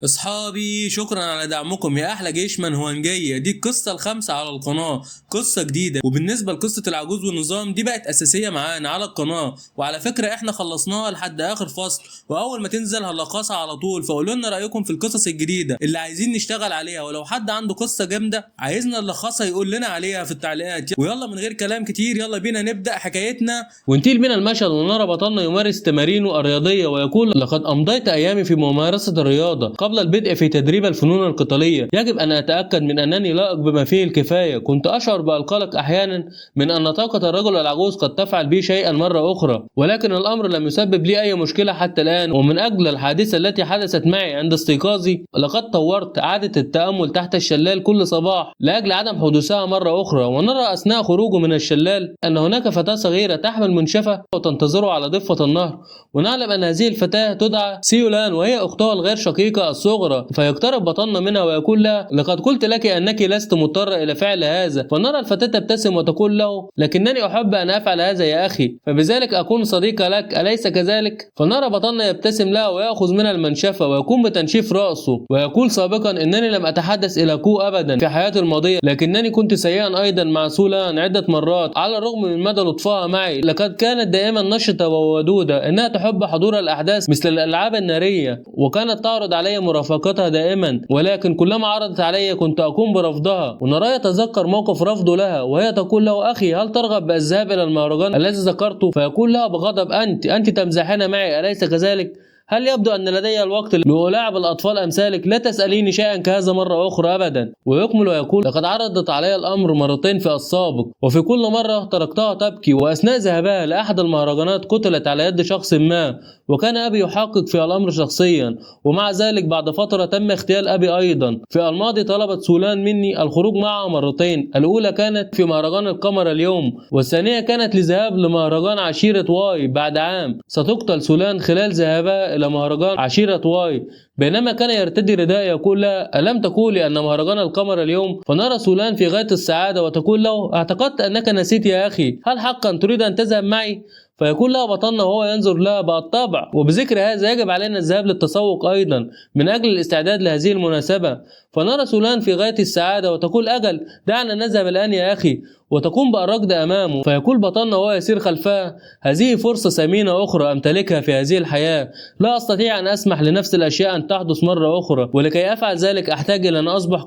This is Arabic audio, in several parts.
اصحابي، شكرا على دعمكم يا احلى جيش منهوانجيه. دي القصه الخامسه على القناه، قصه جديده. وبالنسبه لقصه العجوز والنظام دي بقت اساسيه معانا على القناه، وعلى فكره احنا خلصناها لحد اخر فصل، واول ما تنزل هنلخصها على طول. فقولوا لنا رايكم في القصص الجديده اللي عايزين نشتغل عليها، ولو حد عنده قصه جامده عايزنا نلخصها يقول لنا عليها في التعليقات. ويلا من غير كلام كتير، يلا بينا نبدا حكايتنا ونطير بنا المشهد ونرى بطلنا يمارس تمارينه الرياضيه ويقول: لقد امضيت ايامي في ممارسه الرياضه قبل البدء في تدريب الفنون القتالية. يجب أن أتأكد من أنني لائق بما فيه الكفاية. كنت أشعر بالقلق أحيانا من أن طاقة الرجل العجوز قد تفعل بي شيئا مرة أخرى، ولكن الأمر لم يسبب لي أي مشكلة حتى الآن. ومن أجل الحادثة التي حدثت معي عند استيقاظي، لقد طورت عادة التأمل تحت الشلال كل صباح لأجل عدم حدوثها مرة أخرى. ونرى أثناء خروجه من الشلال أن هناك فتاة صغيرة تحمل منشفة وتنتظره على ضفة النهر، ونعلم أن هذه الفتاة تدعى سيولان، وهي أختها الغير شقيقة الصغرى. فيقترب بطلنا منها ويقول لها: لقد قلت لك أنك لست مضطرة إلى فعل هذا. فنرى الفتاة تبتسم وتقول له: لكنني أحب أن أفعل هذا يا أخي، فبذلك أكون صديقة لك، أليس كذلك؟ فنرى بطلنا يبتسم لها ويأخذ منها المنشفة ويقوم بتنشيف رأسه، ويقول سابقا: إنني لم أتحدث إلى كو أبدا في حياتي الماضية، لكنني كنت سيئا أيضا مع سولان عدة مرات على الرغم من مدى لطفها معي. لقد كانت دائما نشطة وودودة، إنها تحب حضور الأحداث مثل الألعاب النارية، وكانت تعرض علي مرافقتها دائما، ولكن كلما عرضت علي كنت أقوم برفضها. ونرى يتذكر موقف رفضه لها وهي تقول له: أخي، هل ترغب بالذهاب إلى المهرجان الذي ذكرته؟ فيقول لها بغضب: أنت تمزحين معي، أليس كذلك؟ هل يبدو أن لدي الوقت لألاعب الأطفال أمثالك؟ لا تسأليني شيئا كهذا مرة أخرى أبدا. ويكمل ويقول: لقد عرضت علي الأمر مرتين في السابق، وفي كل مرة تركتها تبكي، وأثناء ذهابها لأحد المهرجانات قتلت على يد شخص ما، وكان أبي يحقق في الأمر شخصيا. ومع ذلك بعد فترة تم اغتيال أبي أيضا. في الماضي طلبت سولان مني الخروج معها مرتين، الأولى كانت في مهرجان القمر اليوم، والثانية كانت لذهاب لمهرجان عشيرة واي بعد عام. ستقتل سولان خلال ذهابها إلى مهرجان عشيرة واي. بينما كان يرتدي رداء يقول لها: ألم تقولي أن مهرجان القمر اليوم؟ فنرى سولان في غاية السعادة وتقول له: اعتقدت أنك نسيت يا أخي، هل حقا تريد أن تذهب معي؟ فيقول لها بطلنا وهو ينظر لها: بالطبع، وبذكر هذا يجب علينا الذهاب للتسوق أيضا من أجل الاستعداد لهذه المناسبة. فنرى سولان في غاية السعادة وتقول: أجل، دعنا نذهب الآن يا أخي، وتقوم بالركض أمامه. فيقول بطلنا وهو يسير خلفها: هذه فرصة ثمينة أخرى أمتلكها في هذه الحياة، لا أستطيع أن أسمح لنفس الأشياء أن تحدث مرة أخرى، ولكي أفعل ذلك أحتاج إلى أن أصبح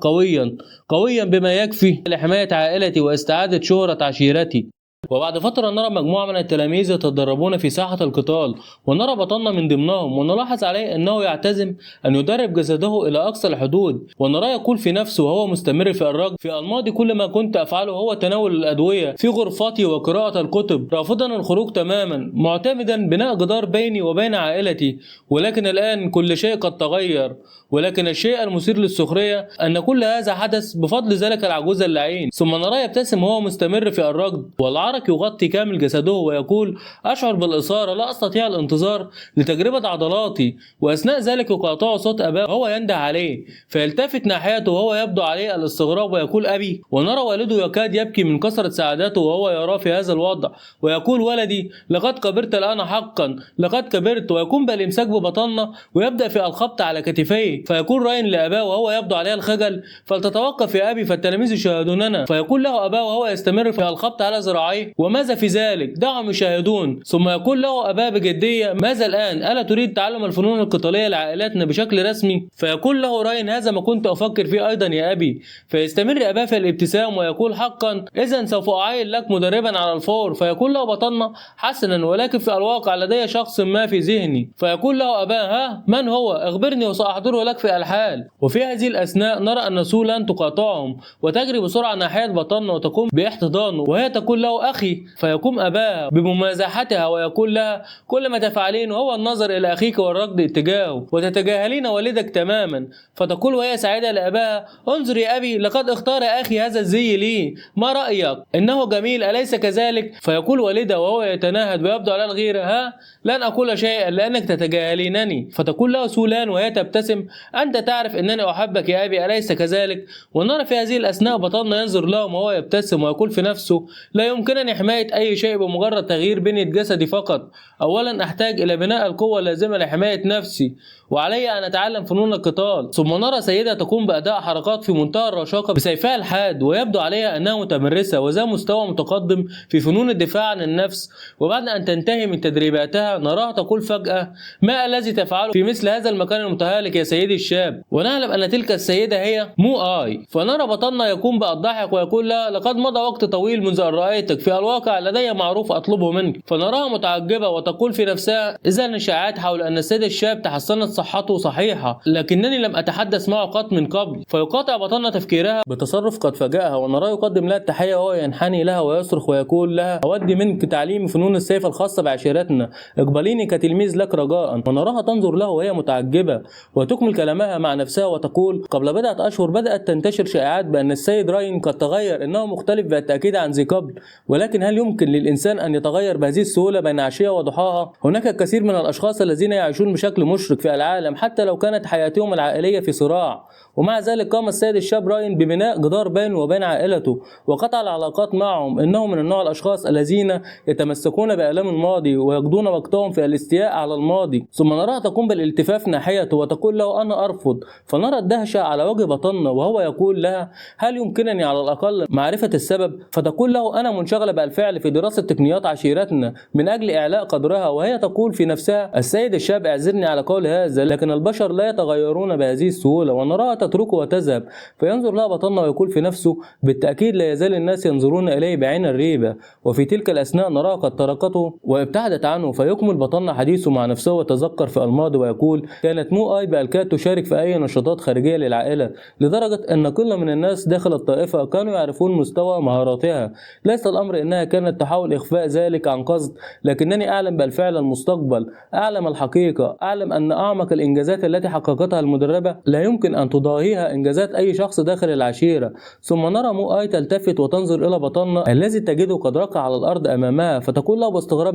قويا بما يكفي لحماية عائلتي واستعادة شهرة عشيرتي. وبعد فترة نرى مجموعة من التلاميذ يتدربون في ساحة القتال، ونرى بطلنا من ضمنهم، ونلاحظ عليه أنه يعتزم أن يدرب جسده إلى أقصى الحدود. ونراه يقول في نفسه وهو مستمر في الركض: في الماضي كل ما كنت أفعله هو تناول الأدوية في غرفتي وقراءة الكتب، رافضا الخروج تماما، معتمدا بناء جدار بيني وبين عائلتي. ولكن الآن كل شيء قد تغير. ولكن الشيء المثير للسخرية أن كل هذا حدث بفضل ذلك العجوز اللعين. ثم نراه يبتسم وهو مستمر في الركض، والعرق يغطي كامل جسده، ويقول: أشعر بالإثارة، لا أستطيع الانتظار لتجربة عضلاتي. وأثناء ذلك يقاطعه صوت أباه وهو ينده عليه، فيلتفت ناحيته وهو يبدو عليه الاستغراب ويقول: أبي. ونرى والده يكاد يبكي من كثرة سعادته وهو يراه في هذا الوضع، ويقول: ولدي، لقد كبرت الآن حقا، لقد كبرت. ويقوم بالإمساك ببطننا ويبدأ في الخبط على كتفيه. فيقول راين لأباه وهو يبدو عليه الخجل: فلتتوقف يا أبي، فالتلاميذ يشاهدوننا. فيقول له أباه وهو يستمر في الخبط على ذراعيه: وماذا في ذلك؟ دعهم يشاهدون. ثم يقول له أباه بجدية: ماذا الآن؟ ألا تريد تعلم الفنون القتالية لعائلاتنا بشكل رسمي؟ فيقول له راين: هذا ما كنت أفكر فيه أيضا يا أبي. فيستمر أباه في الابتسام ويقول: حقا، إذا سوف أعين لك مدربا على الفور. فيقول له بطلنا: حسنا، ولكن في الواقع لدي شخص ما في ذهني. فيقول له أباه: ها، من هو؟ أخبرني وسأحضره لك في الحال. وفي هذه الأثناء نرى أن سولان تقاطعهم وتجري بسرعة ناحية بطلنا وتقوم باحتضانه، وهي تقول له: أخي. فيقوم أباها بممازحتها ويقول لها: كل ما تفعلين هو النظر إلى أخيك والركض اتجاهه، وتتجاهلين والدك تماما. فتقول وهي سعيدة لأباها: انظر يا أبي، لقد اختار أخي هذا الزي لي، ما رأيك؟ إنه جميل، أليس كذلك؟ فيقول والدها وهو يتنهد ويبدو على الغيرة: ها، لن أقول شيئا لأنك تتجاهلينني. فتقول له سولان وهي تبتسم: أنت تعرف أنني أحبك يا أبي، أليس كذلك؟ ونرى في هذه الأثناء بطلنا ينظر لهم وهو يبتسم ويقول في نفسه: لا يمكنني يمكنني حماية أي شيء بمجرد تغيير بنية جسدي فقط. أولا أحتاج إلى بناء القوة اللازمة لحماية نفسي، وعلي أن أتعلم فنون القتال. ثم نرى سيدة تقوم بأداء حركات في منتهى الرشاقة بسيفها الحاد، ويبدو عليها أنها متمرسة وذا مستوى متقدم في فنون الدفاع عن النفس. وبعد أن تنتهي من تدريباتها نراها تقول فجأة: ما الذي تفعله في مثل هذا المكان المتهالك يا سيدي الشاب؟ ونعلم أن تلك السيدة هي مو آي. فنرى بطلنا يقوم بالضحك ويقول لها: لقد مضى وقت طويل منذ أن رأيتك، في الواقع لدي معروف أطلبه منك. فنراها متعجبة وتقول في نفسها: إذا الإشاعات حول أن السيد الشاب تحسنت صحته صحيحة، لكنني لم أتحدث معه قط من قبل. فيقاطع بطلنا تفكيرها بتصرف قد فاجأها، ونراه يقدم لها التحية وهو ينحني لها ويصرخ ويقول لها: أودي منك تعليم فنون السيف الخاصة بعشيرتنا، اقبليني كتلميذ لك رجاء. ونراها تنظر له وهي متعجبة وتكمل كلامها مع نفسها وتقول: قبل بضعة أشهر بدأت تنتشر شائعات بأن السيد راين قد تغير، إنه مختلف بالتأكيد عن ذي قبل، ولكن هل يمكن للإنسان أن يتغير بهذه السهولة بين عشية وضحاها؟ هناك الكثير من الأشخاص الذين يعيشون بشكل مشرق في العالم حتى لو كانت حياتهم العائلية في صراع، ومع ذلك قام السيد الشاب راين ببناء جدار بينه وبين عائلته وقطع العلاقات معهم. إنه من النوع الأشخاص الذين يتمسكون بآلام الماضي ويقضون وقتهم في الاستياء على الماضي. ثم نراها تقوم بالالتفاف ناحيته وتقول له: أنا أرفض. فنرى الدهشة على وجه بطلنا وهو يقول لها: هل يمكنني على الأقل معرفة السبب؟ فتقول له: أنا منشغلة بالفعل في دراسة تقنيات عشيرتنا من أجل إعلاء قدرها. وهي تقول في نفسها: السيد الشاب اعذرني على قول هذا، لكن البشر لا يتغيرون بهذه السهولة. ونراها تتركه وتذهب. فينظر لها بطلنا ويقول في نفسه: بالتأكيد لا يزال الناس ينظرون إليه بعين الريبة. وفي تلك الأثناء نراها قد تركته وابتعدت عنه. فيكمل بطلنا حديثه مع نفسه وتذكر في الماضي ويقول: كانت مو آي بالكاد تشارك في أي نشاطات خارجية للعائلة، لدرجة أن كل من الناس داخل الطائفة كانوا يعرفون مستوى مهاراتها. ليس الأمر أنها كانت تحاول إخفاء ذلك عن قصد، لكنني أعلم بالفعل المستقبل، أعلم الحقيقة، أعلم أن أعمق الإنجازات التي حققتها المدربة لا يمكن أن تضاهيها إنجازات أي شخص داخل العشيرة. ثم نرى مو آي تلتفت وتنظر إلى بطلنا الذي تجده قد ركع على الأرض أمامها، فتقول له باستغراب: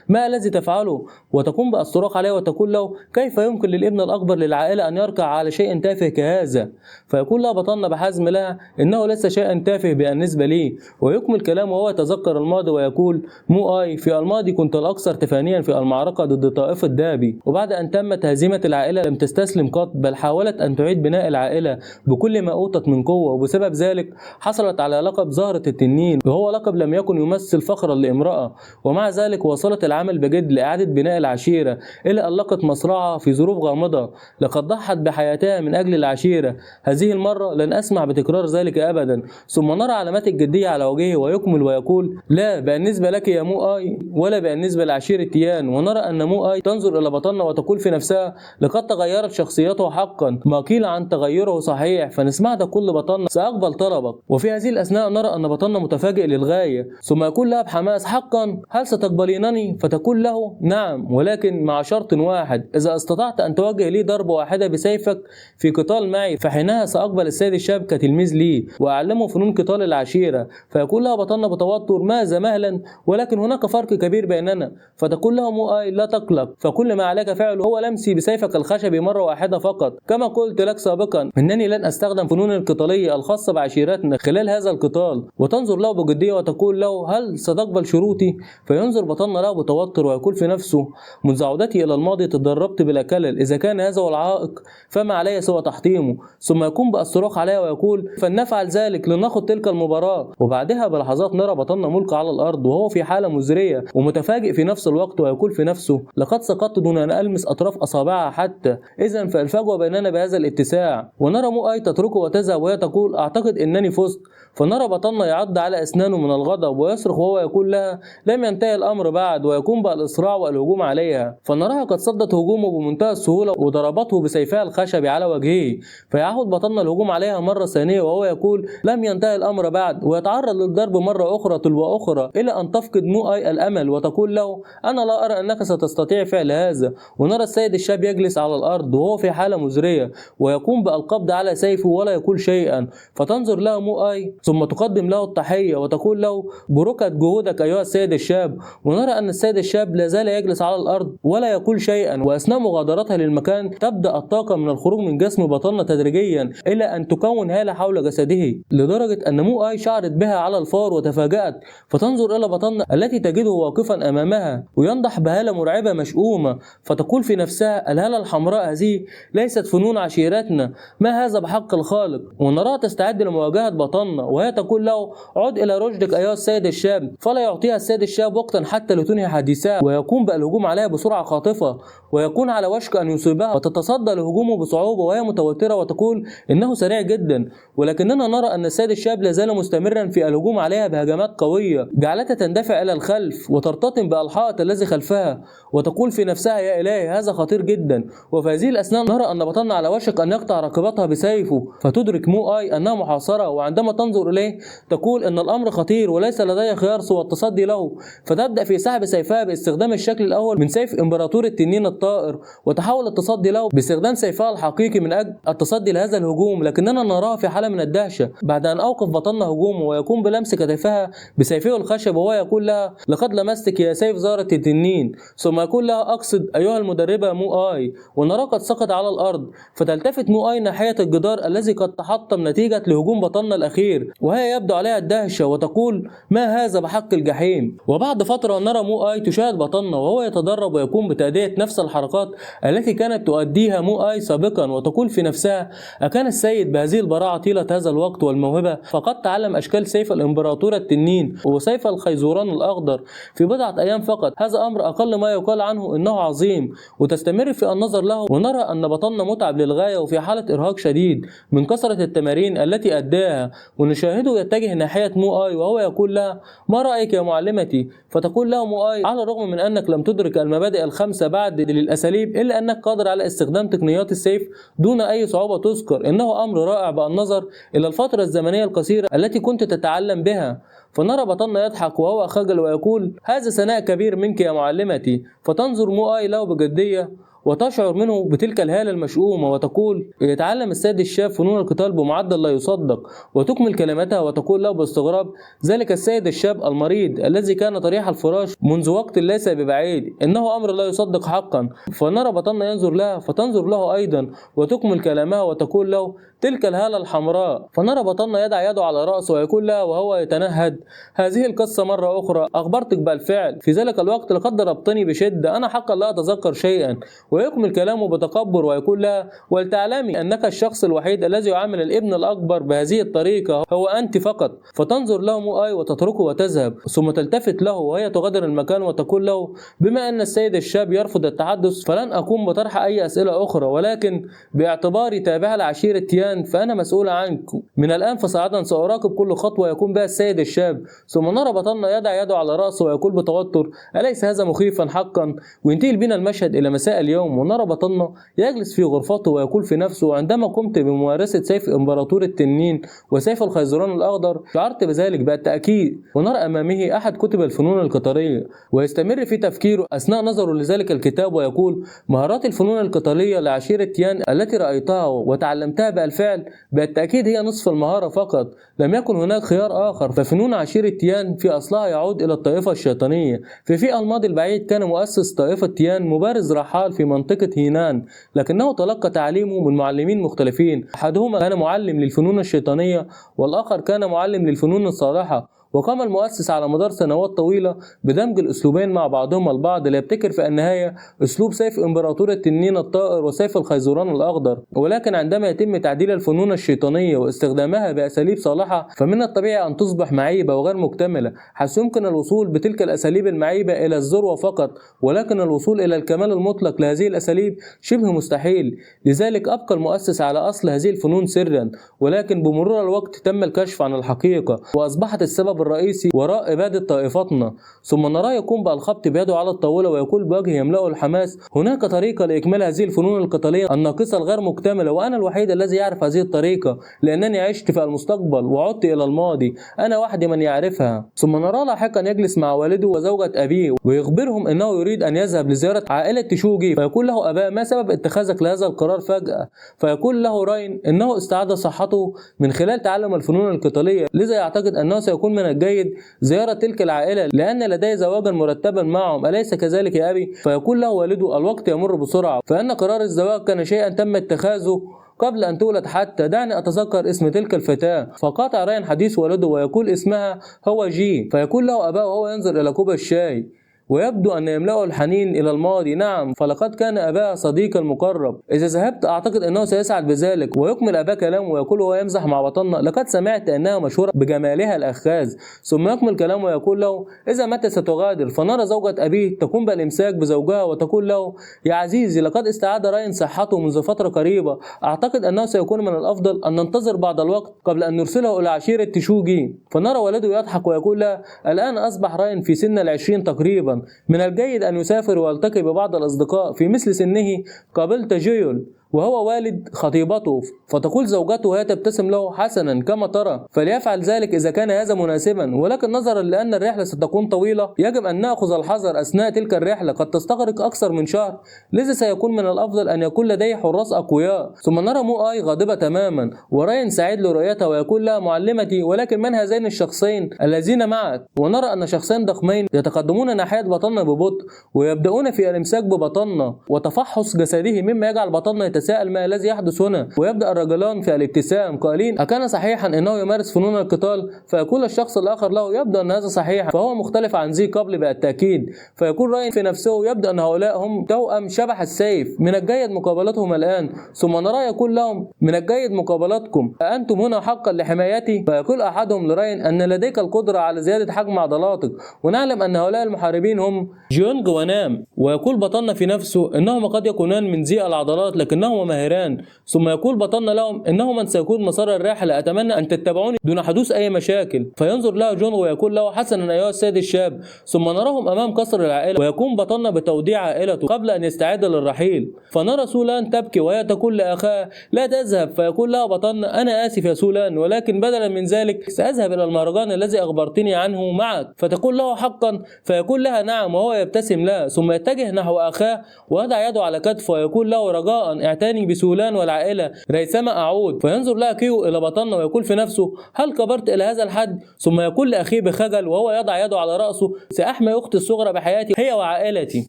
ما الذي تفعله؟ وتقوم بالصراخ عليه وتقول له: كيف يمكن للابن الأكبر للعائلة أن يركع على شيء تافه كهذا؟ فيقول لها بطلنا بحزم لها: إنه ليس شيئا تافه بالنسبة لي. ويكمل كلامه وهو يتذكر الماضي ويقول: مو آي، في الماضي كنت الأكثر تفانيا في المعركة ضد طائفة دابي، وبعد أن تمت هزيمة العائلة لم تستسلم قط، بل حاولت أن تعيد بناء العائلة بكل ما أوتت من قوة. وبسبب ذلك حصلت على لقب زهرة التنين، وهو لقب لم يكن يمثل فخرا لامرأة. ومع ذلك واصلت العمل بجد لإعادة بناء العشيرة إلى أن لقت مصرعها في ظروف غامضة. لقد ضحت بحياتها من أجل العشيرة. هذه المرة لن أسمع بتكرار ذلك أبدا. ثم نرى علامات الجدية على وجهه ويكمل ويقول: لا بالنسبة لك يا مو آي، ولا بالنسبة لعشيرة تيان. ونرى أن مو آي تنظر إلى بطلنا وتقول في نفسها: لقد تغيرت شخصيته حقا، ما قيل عن تغيره صحيح. فنسمع تقول لبطلنا: سأقبل طلبك. وفي هذه الأثناء نرى أن بطلنا متفاجئ للغاية، ثم يقول لها بحماس: حقا، هل ستقبلينني؟ فتقول له: نعم، ولكن مع شرط واحد، إذا استطعت أن توجه لي ضربة واحدة بسيفك في قتال معي، فحينها سأقبل السيد الشاب كتلميذ لي وأعلمه فنون قتال العشيرة. فيقول لها بطلنا بتوتر: ماذا مهلا؟ ولكن هناك فرق كبير بيننا. فتقول له مو آي: لا تقلق، فكل ما عليك فعله هو لمسي بسيفك الخشبي مرة واحدة فقط. كما قلت لك سابقا، إنني لن أستخدم فنون القتالية الخاصة بعشيرتنا خلال هذا القتال. وتنظر له بجدية وتقول له: هل ستقبل شروطي؟ فينظر بطلنا له بتوتر ويقول في نفسه: منذ عودتي إلى الماضي تدربت بلا كلل، إذا كان هذا هو العائق فما علي سوى تحطيمه. ثم يقوم بالصراخ عليها ويقول: فلنفعل ذلك، لنأخذ تلك المباراة. وبعدها بلحظات نرى بطلنا ملقى على الأرض وهو في حالة مزرية ومتفاجئ في نفس الوقت، ويقول في نفسه: لقد سقطت دون أن ألمس أطراف أصابعها حتى، إذا فالفجوة بيننا بهذا الاتساع. ونرى مو آي تتركه وتذهب وهي تقول: أعتقد أنني فزت. فنرى بطلنا يعض على أسنانه من الغضب ويصرخ وهو يقول لها: لم ينتهي الأمر بعد، ويقوم بالإسراع والهجوم عليها. فنراها قد صدت هجومه بمنتهى السهولة وضربته بسيفها الخشبي على وجهه. فيعود بطلنا الهجوم عليها مرة ثانية وهو يقول: لم ينتهي الأمر بعد، ويتعرض للضرب مرة أخرى تلو أخرى إلى أن تفقد مو آي الأمل وتقول له: أنا لا أرى أنك ستستطيع فعل هذا. ونرى السيد الشاب يجلس على الأرض وهو في حالة مزرية ويقوم بالقبض على سيفه ولا يقول شيئا. فتنظر له مو آي ثم تقدم له التحية وتقول له بركة جهودك أيها السيد الشاب. ونرى أن السيد الشاب لا زال يجلس على الأرض ولا يقول شيئا، وأثناء مغادرتها للمكان تبدأ الطاقة من الخروج من جسم بطلنا تدريجيا إلى أن تكون هالة حول جسده، لدرجة أن مو آي شعرت بها على الفور وتفاجأت، فتنظر إلى بطلنا التي تجده واقفا أمامها وينضح بهالة مرعبة مشؤومة، فتقول في نفسها الهالة الحمراء هذه ليست فنون عشيرتنا، ما هذا بحق الخالق. ونراها تستعد لمواجهة بطلنا وهي تقول له عد إلى رشدك أيها السيد الشاب، فلا يعطيها السيد الشاب وقتا حتى لتنهي حديثها، ويقوم بالهجوم عليها بسرعة خاطفة ويكون على وشك أن يصيبها، وتتصدى لهجومه بصعوبة وهي متوترة وتقول إنه سريع جدا. ولكننا نرى أن السيد الشاب لا زال مستمرا في الهجوم عليها بهجمات قوية جعلتها تندفع إلى الخلف وترتطم بالحائط الذي خلفها، وتقول في نفسها يا إلهي هذا خطير جدا. وفي هذه الأثناء نرى أن بطلنا على وشك أن يقطع رقبتها بسيفه، فتدرك مو آي أنها محاصرة، وعندما تنظر إليه تقول إن الأمر خطير وليس لدي خيار سوى التصدي له، فتبدأ في سحب سيفها باستخدام الشكل الأول من سيف إمبراطور التنين الطائر، وتحاول التصدي له باستخدام سيفها الحقيقي من أجل التصدي لهذا الهجوم. لكننا نراها في حالة من الدهشة بعد أن أوقف بطلنا هجومه ويقوم بلمس كتفها بسيفه الخشب، وهو يقول لها لقد لمستك يا سيف زارة التنين، ثم يقول لها أقصد أيها المدربة مو آي، ونراه قد سقط على الأرض، فتلتفت مو آي ناحية الجدار الذي قد تحطم نتيجة لهجوم بطلنا الأخير، وهي يبدو عليها الدهشة وتقول ما هذا بحق الجحيم. وبعد فترة نرى مو آي تشاهد بطلنا وهو يتدرب ويقوم بتأدية نفس الحركات التي كانت تؤديها مو آي سابقا، وتقول في نفسها أكان السيد بهذه البراعة طيلة هذا الوقت والموهبة فقد تعلم أشكال سيف الإمبراطورة التنين وسيف الخيزران الأخضر في بضعة أيام فقط، هذا أمر أقل ما يقال عنه إنه عظيم. وتستمر في النظر له، ونرى أن بطلنا متعب للغاية وفي حالة إرهاق شديد من كثرة التمارين التي أداها، ونشاهده يتجه ناحية مو آي وهو يقول لها ما رأيك يا معلمتي؟ فتقول له مو آي على الرغم من أنك لم تدرك المبادئ الخمسة بعد للأساليب إلا أنك قادر على استخدام تقنيات السيف دون أي صعوبة تذكر، إنه أمر رائع بالنظر إلى الفترة الزمنية القصيرة التي كنت تتعلم بها. فنرى بطلنا يضحك وهو خجل ويقول هذا ثناء كبير منك يا معلمتي. فتنظر مو آي له بجدية وتشعر منه بتلك الهالة المشؤومة وتقول يتعلم السيد الشاب فنون القتال بمعدل لا يصدق، وتكمل كلمتها وتقول له باستغراب ذلك السيد الشاب المريض الذي كان طريح الفراش منذ وقت ليس ببعيد، إنه أمر لا يصدق حقا. فنرى بطلنا ينظر لها فتنظر له أيضا وتكمل كلامها وتقول له تلك الهالة الحمراء. فنرى بطلنا يدع يده على رأسه ويقول لها وهو يتنهد هذه القصة مرة أخرى أخبرتك بالفعل في ذلك الوقت لقد ضربتني بشدة، أنا حقا لا أتذكر شيئا. ويكمل كلامه بتكبر ويقول لها ولتعلمي أنك الشخص الوحيد الذي يعامل الابن الأكبر بهذه الطريقة هو أنت فقط. فتنظر له مو آي وتتركه وتذهب، ثم تلتفت له وهي تغادر المكان وتقول له بما أن السيد الشاب يرفض التحدث فلن أقوم بطرح أي أسئلة أخرى، ولكن باعتباري تابعة لعشيرة تيان فأنا مسؤول عنكم من الآن، فصاعدا سأراقب كل خطوة يقوم بها السيد الشاب. ثم نرى بطلنا يدع يده على رأسه ويقول بتوتر أليس هذا مخيفا حقا؟ وينتهي بنا المشهد إلى مساء اليوم، ونرى بطلنا يجلس في غرفته ويقول في نفسه عندما قمت بممارسة سيف إمبراطور التنين وسيف الخيزران الأخضر شعرت بذلك بالتأكيد. ونرى أمامه أحد كتب الفنون القتالية ويستمر في تفكيره أثناء نظره لذلك الكتاب ويقول مهارات الفنون القتالية لعشيرة تيان التي رأيتها وتعلمتها بالفعل بالتأكيد هي نصف المهارة فقط، لم يكن هناك خيار آخر، ففنون عشيرة تيان في أصلها يعود إلى الطائفة الشيطانية. في الماضي البعيد كان مؤسس طائفة تيان مبارز رحال في منطقة هينان، لكنه تلقى تعليمه من معلمين مختلفين، أحدهما كان معلم للفنون الشيطانية والآخر كان معلم للفنون الصالحة. وقام المؤسس على مدار سنوات طويلة بدمج الأسلوبين مع بعضهما البعض ليبتكر في النهاية أسلوب سيف إمبراطور التنين الطائر وسيف الخيزران الأخضر. ولكن عندما يتم تعديل الفنون الشيطانية واستخدامها بأساليب صالحة فمن الطبيعي أن تصبح معيبة وغير مكتملة، حيث يمكن الوصول بتلك الأساليب المعيبة إلى الذروة فقط، ولكن الوصول إلى الكمال المطلق لهذه الأساليب شبه مستحيل. لذلك أبقى المؤسس على أصل هذه الفنون سرا، ولكن بمرور الوقت تم الكشف عن الحقيقة وأصبحت السبب الرئيسي وراء إبادة طائفتنا. ثم نراه يقوم بالخبط بيده على الطاولة ويقول بوجه يملأه الحماس: هناك طريقة لإكمال هذه الفنون القتالية الناقصة الغير مكتملة، وأنا الوحيد الذي يعرف هذه الطريقة، لأنني عشت في المستقبل وعدت إلى الماضي، أنا وحدي من يعرفها. ثم نراه لاحقا يجلس مع والده وزوجة أبيه ويخبرهم أنه يريد أن يذهب لزيارة عائلة تشوجي، فيقول له أباه: ما سبب اتخاذك لهذا القرار فجأة؟ فيقول له راين إنه استعاد صحته من خلال تعلم الفنون القتالية، لذا يعتقد أنه سيكون من الجيد زيارة تلك العائلة لأن لدي زواجا مرتبا معهم، أليس كذلك يا أبي؟ فيقول له والده: الوقت يمر بسرعة، فإن قرار الزواج كان شيئا تم اتخاذه قبل أن تولد حتى، دعني أتذكر اسم تلك الفتاة. فقاطع راين حديث والده ويقول اسمها هو جي. فيقول له أباه وهو ينظر إلى كوب الشاي ويبدو أن يملأه الحنين إلى الماضي: نعم، فلقد كان أباه صديقي المقرب، إذا ذهبت أعتقد أنه سيسعد بذلك. ويكمل أباه كلامه ويقول وهو يمزح مع بطنة: لقد سمعت أنها مشهورة بجمالها الأخاذ. ثم يكمل كلامه ويقول له: إذا متى ستغادر؟ فنرى زوجة أبيه تقوم بالإمساك بزوجها وتقول له: يا عزيزي، لقد استعاد راين صحته منذ فترة قريبة، أعتقد أنه سيكون من الأفضل أن ننتظر بعض الوقت قبل أن نرسله إلى عشيرة تشوجي. فنرى والده يضحك ويقول له: الآن أصبح راين في سن 20 تقريبا، من الجيد أن يسافر ويلتقي ببعض الأصدقاء في مثل سنه. قابلت جيول وهو والد خطيبته، فتقول زوجته وهي تبتسم له: حسنا، كما ترى، فليفعل ذلك إذا كان هذا مناسبا، ولكن نظرا لأن الرحلة ستكون طويلة يجب أن نأخذ الحذر أثناء تلك الرحلة، قد تستغرق أكثر من شهر، لذا سيكون من الأفضل أن يكون لديه حراس أقوياء. ثم نرى مو آي غاضبة تماما وراين سعيد لرؤيتها ويقول لها: معلمتي، ولكن من هذين الشخصين الذين معك؟ ونرى أن شخصين ضخمين يتقدمون ناحية بطننا ببطء ويبدأون في الإمساك ببطننا وتفحص جسده، مما يجعل بطننا يتساءل ما الذي يحدث هنا. ويبدأ الرجلان في الابتسام قائلين: أكان صحيحا أنه يمارس فنون القتال؟ فيقول الشخص الآخر له: يبدو أن هذا صحيح، فهو مختلف عن ذي قبل بالتأكيد. فيقول راين في نفسه: يبدو أن هؤلاء هم توأم شبح السيف، من الجيد مقابلتهم الآن. ثم نراه يقول لهم: من الجيد مقابلتكم، أأنتم هنا حقا لحمايتي؟ فيقول أحدهم لراين: أن لديك القدرة على زيادة حجم عضلاتك، ونعلم أن هؤلاء المحاربين هم جيونج ونام. ويقول بطلنا في نفسه: إنهما قد يكونان من ذي العضلات لكنهما ماهران. ثم يقول بطلنا لهم: إنه من سيكون مسار الرحلة، أتمنى أن تتبعوني دون حدوث أي مشاكل. فينظر له جون ويقول له: حسنا أيها السيد الشاب. ثم نراهم أمام قصر العائلة ويقوم بطلنا بتوديع عائلته قبل أن يستعد للرحيل. فنرى سولان تبكي وهي تقول لأخاها: لا تذهب. فيقول لها بطلنا: أنا آسف يا سولان، ولكن بدلا من ذلك سأذهب إلى المهرجان الذي أخبرتني عنه معك. فتقول له: حقا؟ فيقول لها: نعم، وهو يبتسم لها. ثم يتجه نحو أخاه ويضع يده على كتفه ويقول له: رجاء اعتني بسولان والعائلة ريثما أعود. فينظر لها كيو إلى بطلنا ويقول في نفسه: هل كبرت إلى هذا الحد؟ ثم يقول لأخيه بخجل وهو يضع يده على رأسه: سأحمي أختي الصغرى بحياتي هي وعائلتي.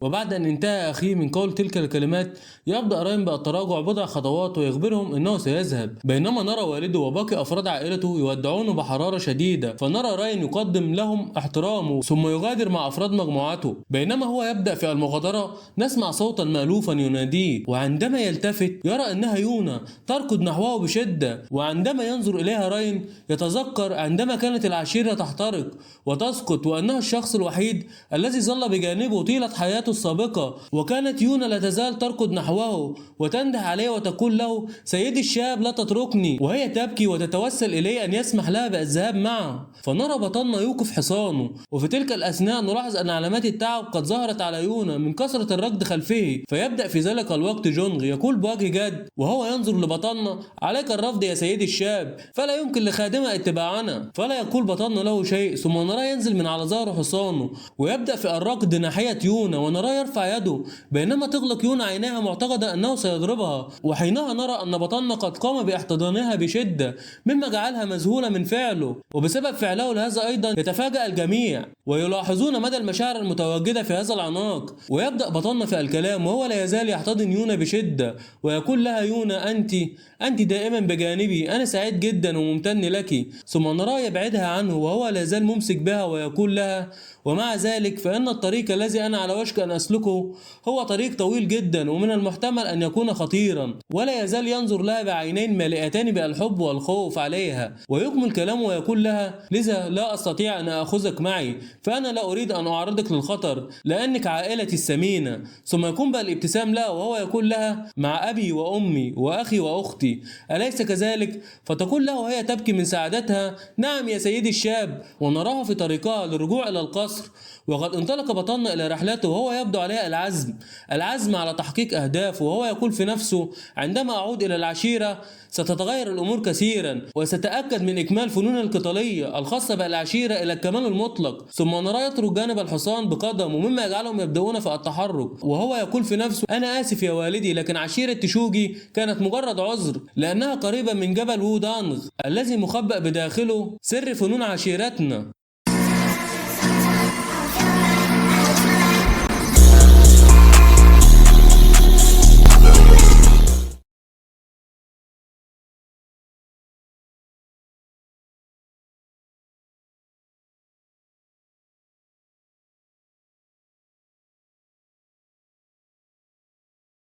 وبعد أن انتهى أخيه من قول تلك الكلمات يبدأ راين بالتراجع بضع خطوات ويخبرهم أنه سيذهب، بينما نرى والده وباقي أفراد عائلته يودعونه بحرارة شديدة. فنرى راين يقدم لهم احترامه ثم يغادر مع أفراد مجموعته. بينما هو يبدأ في المغادرة نسمع صوتا مألوفا يناديه، وعندما يلتفت يرى أنها يونا تركض نحوه بشدة. وعندما ينظر إليها راين يتذكر عندما كانت العشيرة تحترق وتسقط وأنه الشخص الوحيد الذي ظل بجانبه طيلة حياته السابقة، وكانت يونا لا تزال تركض نحوه وتنده عليه وتقول له: سيدي الشاب لا تتركني، وهي تبكي وتتوسل إليه أن يسمح لها بالذهاب معه. فنرى بطلنا يوقف حصانه، وفي تلك الأثناء نلاحظ أن علامات التعب قد ظهرت على يونا من كثرة الركض خلفه. فيبدأ في ذلك الوقت جونغ يقول بوجه جد وهو ينظر لبطلنا: عليك الرفض يا سيدي الشاب، فلا يمكن لخادمة اتباعنا. فلا يقول بطلنا له شيء. ثم نراه ينزل من على ظهر حصانه ويبدأ في الركض ناحية يونا، ونراه يرفع يده بينما تغلق يونا عينيها معتقدة أنه سيضربها. وحينها نرى أن بطلنا قد قام باحتضانها بشدة مما جعلها مذهولة من فعله، وبسبب فعله لهذا أيضا يتفاجأ الجميع ويلاحظون مدى المشاعر المتواجدة في هذا العناق. ويبدأ بطلنا في الكلام وهو لا يزال يحتضن يونا بشدة ويقول لها: يونا، أنت دائما بجانبي، أنا سعيد جدا وممتن لك. ثم نراه يبعدها عنه وهو لا يزال ممسك بها ويقول لها: ومع ذلك فإن الطريق الذي أنا على وشك أن أسلكه هو طريق طويل جدا ومن المحتمل أن يكون خطيرا. ولا يزال ينظر لها بعينين مليئتان بالحب والخوف عليها. ويكمل كلامه ويقول لها: لذا لا أستطيع أن أخذك معي، فأنا لا أريد أن أعرضك للخطر لأنك عائلتي الثمينة. ثم يقوم بالابتسام لها وهو يقول لها: مع وأبي وأمي وأخي وأختي، أليس كذلك؟ فتقول له وهي تبكي من سعادتها: نعم يا سيدي الشاب. ونراها في طريقها للرجوع إلى القصر، وقد انطلق بطلنا إلى رحلته وهو يبدو عليه العزم على تحقيق أهدافه، وهو يقول في نفسه: عندما أعود إلى العشيرة ستتغير الأمور كثيرا، وستتأكد من إكمال فنون القتالية الخاصة بالعشيرة إلى الكمال المطلق. ثم نرى يترك جانب الحصان بقدم، مما يجعلهم يبدأون في التحرك، وهو يقول في نفسه: أنا آسف يا والدي، لكن عشيرة تشوجي كانت مجرد عذر، لأنها قريبة من جبل وودانغ الذي مخبأ بداخله سر فنون عشيرتنا.